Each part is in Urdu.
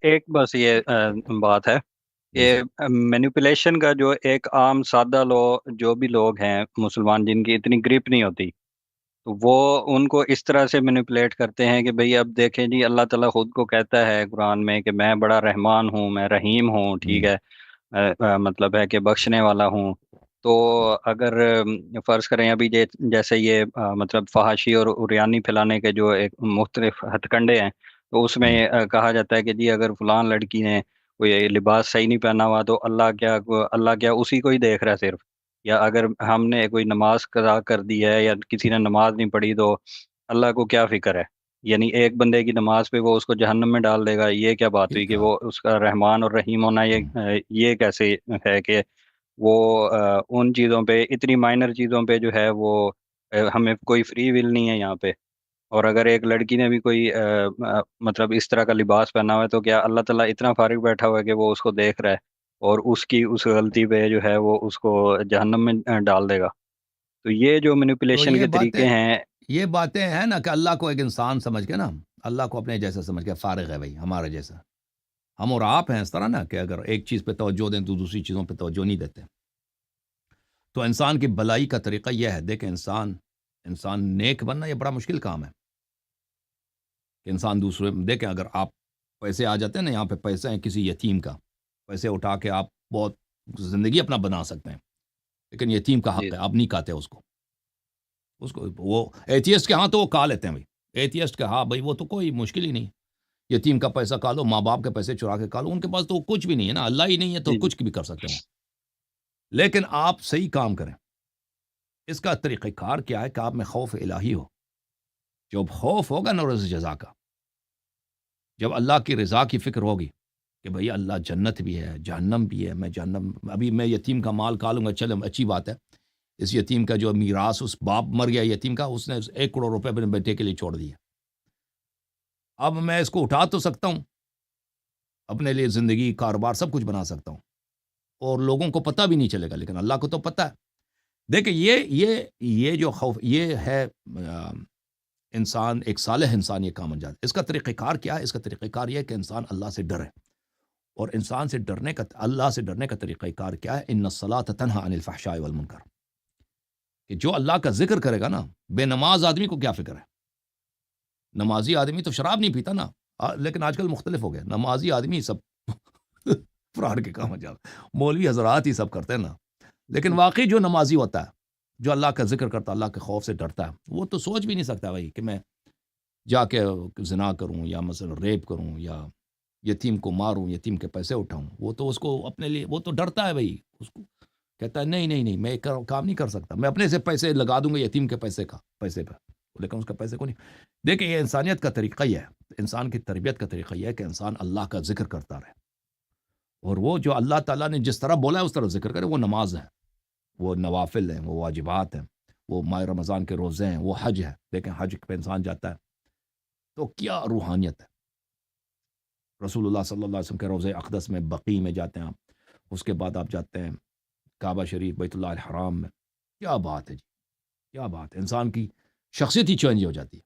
ایک بس یہ بات ہے جی کہ مینیپولیشن کا جو ایک عام سادہ جو بھی لوگ ہیں مسلمان جن کی اتنی گرپ نہیں ہوتی، تو وہ ان کو اس طرح سے مینیپولیٹ کرتے ہیں کہ بھئی اب دیکھیں جی اللہ تعالیٰ خود کو کہتا ہے قرآن میں کہ میں بڑا رحمان ہوں، میں رحیم ہوں، ٹھیک ہوں ہے، مطلب ہے کہ بخشنے والا ہوں۔ تو اگر فرض کریں ابھی جیسے یہ مطلب فحاشی اور عریانی پھیلانے کے جو ایک مختلف ہتھ کنڈے ہیں، تو اس میں ہوں کہا جاتا ہے کہ جی اگر فلان لڑکی نے کوئی لباس صحیح نہیں پہنا ہوا تو اللہ کیا اسی کو ہی دیکھ رہا ہے صرف، یا اگر ہم نے کوئی نماز قضا کر دی ہے یا کسی نے نماز نہیں پڑھی تو اللہ کو کیا فکر ہے؟ یعنی ایک بندے کی نماز پہ وہ اس کو جہنم میں ڈال دے گا، یہ کیا بات ٹھیک ہوئی کہ کہا وہ اس کا رحمان اور رحیم ہونا، ہوں یہ کیسے ہے کہ وہ ان چیزوں پہ، اتنی مائنر چیزوں پہ جو ہے وہ ہمیں کوئی فری ول نہیں ہے یہاں پہ۔ اور اگر ایک لڑکی نے بھی کوئی مطلب اس طرح کا لباس پہنا ہوا ہے تو کیا اللہ تعالیٰ اتنا فارغ بیٹھا ہوا ہے کہ وہ اس کو دیکھ رہا ہے اور اس کی اس غلطی پہ جو ہے وہ اس کو جہنم میں ڈال دے گا؟ تو یہ جو تو مینیپولیشن کے طریقے ہیں، یہ باتیں ہیں نا کہ اللہ کو ایک انسان سمجھ کے نا، اللہ کو اپنے جیسا سمجھ کے فارغ ہے بھائی ہمارے جیسا، ہم اور آپ ہیں اس طرح نا کہ اگر ایک چیز پہ توجہ دیں تو دوسری چیزوں پہ توجہ نہیں دیتے۔ تو انسان کی بلائی کا طریقہ یہ ہے، دیکھیں انسان نیک بننا یہ بڑا مشکل کام ہے کہ انسان دوسرے دیکھیں اگر آپ پیسے آ جاتے ہیں نا، یہاں پہ پیسے ہیں کسی یتیم کا، پیسے اٹھا کے آپ بہت زندگی اپنا بنا سکتے ہیں، لیکن یتیم کا جی حق ہے، آپ نہیں کہتے اس کو وہ ایتھیسٹ کے ہاں تو وہ کہا لیتے ہیں بھائی، ایتھیسٹ کے ہاں بھائی وہ تو کوئی مشکل ہی نہیں، یتیم کا پیسہ کھا لو، ماں باپ کے پیسے چرا کے کھا لو، ان کے پاس تو کچھ بھی نہیں ہے نا، اللہ ہی نہیں ہے تو جی جی کچھ بھی کر سکتے ہیں۔ لیکن آپ صحیح کام کریں، اس کا طریقہ کار کیا ہے کہ آپ میں خوف الہی ہو، جب خوف ہوگا نا رضا جزا کا، جب اللہ کی رضا کی فکر ہوگی کہ بھئی اللہ جنت بھی ہے جہنم بھی ہے، میں جہنم ابھی میں یتیم کا مال کھا لوں گا، چلے اچھی بات ہے، اس یتیم کا جو میراث اس باپ مر گیا یتیم کا، اس نے 1 کروڑ روپے اپنے بیٹے کے لیے چھوڑ دیا، اب میں اس کو اٹھا تو سکتا ہوں، اپنے لیے زندگی کاروبار سب کچھ بنا سکتا ہوں، اور لوگوں کو پتہ بھی نہیں چلے گا، لیکن اللہ کو تو پتہ ہے۔ دیکھیں یہ جو خوف یہ ہے، انسان ایک صالح انسان یہ کام انجام، اس کا طریقہ کار کیا ہے؟ اس کا طریقہ کار یہ ہے کہ انسان اللہ سے ڈرے، اور انسان سے ڈرنے کا، اللہ سے ڈرنے کا طریقہ کار کیا ہے؟ ان الصلاۃ تنہی عن الفحشاء والمنکر، کہ جو اللہ کا ذکر کرے گا نا، بے نماز آدمی کو کیا فکر ہے؟ نمازی آدمی تو شراب نہیں پیتا نا، لیکن آج کل مختلف ہو گیا، نمازی آدمی سب فراڈ کے کام انجام، مولوی حضرات ہی سب کرتے ہیں نا، لیکن واقعی جو نمازی ہوتا ہے، جو اللہ کا ذکر کرتا ہے، اللہ کے خوف سے ڈرتا ہے، وہ تو سوچ بھی نہیں سکتا بھائی کہ میں جا کے زنا کروں یا مثلا ریپ کروں یا یتیم کو ماروں، یتیم کے پیسے اٹھاؤں، وہ تو اس کو اپنے لیے وہ تو ڈرتا ہے بھائی، اس کو کہتا ہے نہیں نہیں نہیں، میں ایک کام نہیں کر سکتا، میں اپنے سے پیسے لگا دوں گا یتیم کے پیسے پہ، لیکن اس کا پیسے کو نہیں۔ دیکھیں یہ انسانیت کا طریقہ ہی ہے، انسان کی تربیت کا طریقہ یہ ہے کہ انسان اللہ کا ذکر کرتا رہے، اور وہ جو اللہ تعالیٰ نے جس طرح بولا ہے اس طرح ذکر کرے، وہ نماز ہے، وہ نوافل ہیں، وہ واجبات ہیں، وہ ماہ رمضان کے روزے ہیں، وہ حج ہے، لیکن حج پہ انسان جاتا ہے تو کیا روحانیت ہے، رسول اللہ صلی اللہ علیہ وسلم کے روزے اقدس میں بقیع میں جاتے ہیں آپ، اس کے بعد آپ جاتے ہیں کعبہ شریف بیت اللہ الحرام میں، کیا بات ہے جی، کیا بات ہے، انسان کی شخصیت ہی چینج ہو جاتی ہے،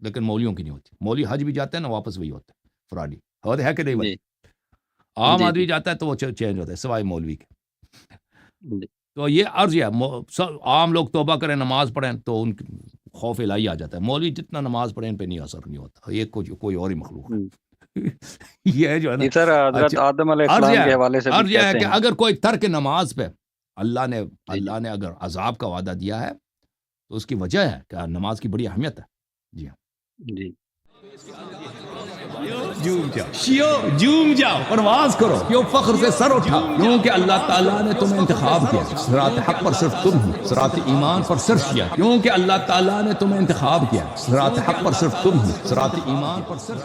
لیکن مولویوں کی نہیں ہوتی، مولوی حج بھی جاتے ہیں نا واپس وہی ہوتے ہیں فراڈی، ہوتے ہے کہ نہیں بھائی؟ جی عام جی جی آدمی جاتا ہے تو وہ چینج ہوتا ہے سوائے مولوی کے۔ جی تو یہ عرض ہے، عام لوگ توبہ کریں نماز پڑھیں تو ان کی خوف الہی آ جاتا ہے، مولوی جتنا نماز پڑھیں ان پہ نہیں اثر نہیں ہوتا، یہ کوئی اور ہی مخلوق ہوں۔ ہے یہ جو ہے نا۔ جی سر، حضرت اچھا، آدم علیہ عرض السلام یہ کے ہے حوالے سے بھی عرض یہ ہے کہتے کہ ہیں۔ اگر کوئی ترک نماز پہ اللہ نے جی جی اللہ نے اگر عذاب کا وعدہ دیا ہے تو اس کی وجہ ہے کہ نماز کی بڑی اہمیت ہے۔ جی ہاں، جی جھوم جاؤ پرواز کرو، کیوں فخر سے سر اٹھا، کیونکہ اللہ تعالیٰ نے تمہیں انتخاب کیا، صراط حق پر صرف تم ہی، صراط ایمان پر صرف کیا، کیونکہ اللہ تعالیٰ نے تمہیں انتخاب کیا، صراط حق پر صرف تم ہی، صراط ایمان پر صرف